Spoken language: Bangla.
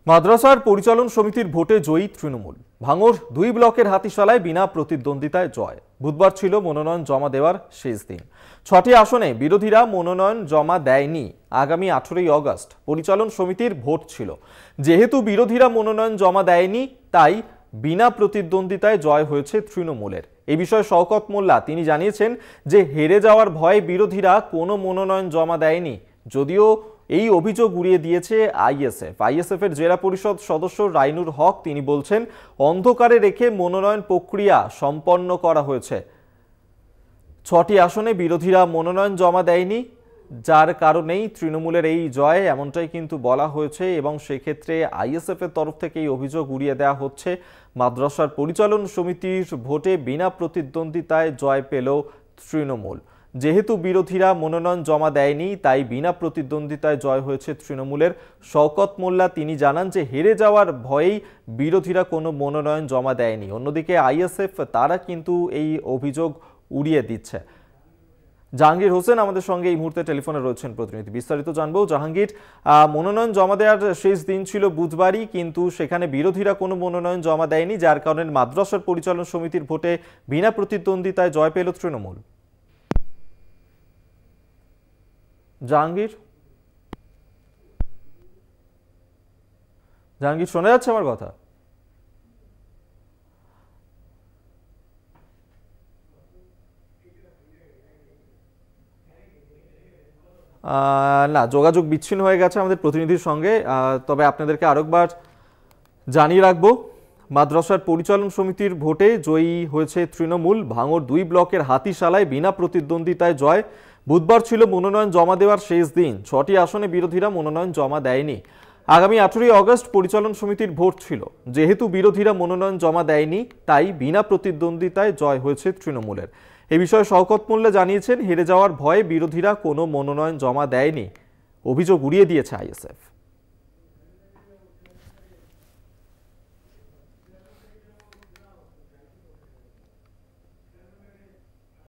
মাদ্রাসার পরিচালন সমিতির ভোটে জয়ী তৃণমূল। ভাঙড় 2 ব্লকের হাতিশালায় বিনা প্রতিদ্বন্দ্বিতায় জয়। বুধবার ছিল মনোনয়ন জমা দেওয়ার শেষ দিন। 6টি আসনে বিরোধীরা মনোনয়ন জমা দেয়নি। আগামী 18ই আগস্ট পরিচালন সমিতির ভোট ছিল। যেহেতু বিরোধীরা মনোনয়ন জমা দেয়নি, তাই বিনা প্রতিদ্বন্দ্বিতায় জয় হয়েছে তৃণমূলের। এই বিষয়ে শওকত মোল্লা তিনি জানিয়েছেন যে হেরে যাওয়ার ভয়ে বিরোধীরা কোনো মনোনয়ন জমা দেয়নি। যদিও এই অভিযোগ উড়িয়ে দিয়েছে আইএসএফ এর জেলা পরিষদ সদস্য রাইনুর হক। তিনি বলছেন, অন্ধকারে রেখে মনোনয়ন প্রক্রিয়া সম্পন্ন করা হয়েছে। 6টি আসনে বিরোধীরা মনোনয়ন জমা দেয়নি, যার কারণেই তৃণমূলের এই জয়, এমনটাই কিন্তু বলা হয়েছে। এবং সেক্ষেত্রে আইএসএফ এর তরফ থেকে এই অভিযোগ উড়িয়ে দেওয়া হচ্ছে। মাদ্রাসার পরিচালন সমিতির ভোটে বিনা প্রতিদ্বন্দ্বিতায় জয় পেল তৃণমূল। যেহেতু বিরোধীরা মনোনয়ন জমা দেয়নি, তাই বিনা প্রতিদ্বন্দ্বিতায় জয় হয়েছে তৃণমূলের। শওকত মোল্লা তিনি জানান যে হেরে যাওয়ার ভয়েই বিরোধীরা কোনো মনোনয়ন জমা দেয়নি। অন্যদিকে আইএসএফ তারা কিন্তু এই অভিযোগ উড়িয়ে দিচ্ছে। জাহাঙ্গীর হোসেন আমাদের সঙ্গে এই মুহূর্তে টেলিফোনে রয়েছেন প্রতিনিধি, বিস্তারিত জানবো। জাহাঙ্গীর, মনোনয়ন জমা দেওয়ার শেষ দিন ছিল বুধবারই, কিন্তু সেখানে বিরোধীরা কোনো মনোনয়ন জমা দেয়নি, যার কারণে মাদ্রাসার পরিচালন সমিতির ভোটে বিনা প্রতিদ্বন্দ্বিতায় জয় পেল তৃণমূল। জাহাঙ্গীর শোনা যাচ্ছে আমার কথা? না, যোগাযোগ বিচ্ছিন্ন হয়ে গেছে আমাদের প্রতিনিধির সঙ্গে। তবে আপনাদেরকে আরেকবার জানিয়ে রাখবো, মাদ্রাসার পরিচালন সমিতির ভোটে জয়ী হয়েছে তৃণমূল। ভাঙড় 2 ব্লকের হাতিশালায় বিনা প্রতিদ্বন্দ্বিতায় জয়। বুধবার ছিল মনোনয়ন জমা দেওয়ার শেষ দিন। 6টি আসনে বিরোধীরা মনোনয়ন জমা দেয়নি। আগামী 18ই আগস্ট পরিচালন সমিতির ভোট ছিল। যেহেতু বিরোধীরা মনোনয়ন জমা দেয়নি, তাই বিনা প্রতিদ্বন্দ্বিতায় জয় হয়েছে তৃণমূলের। এ বিষয়ে শওকত মোল্লা জানিয়েছেন, হেরে যাওয়ার ভয়ে বিরোধীরা কোনো মনোনয়ন জমা দেয়নি। অভিযোগ উড়িয়ে দিয়েছে আইএসএফ।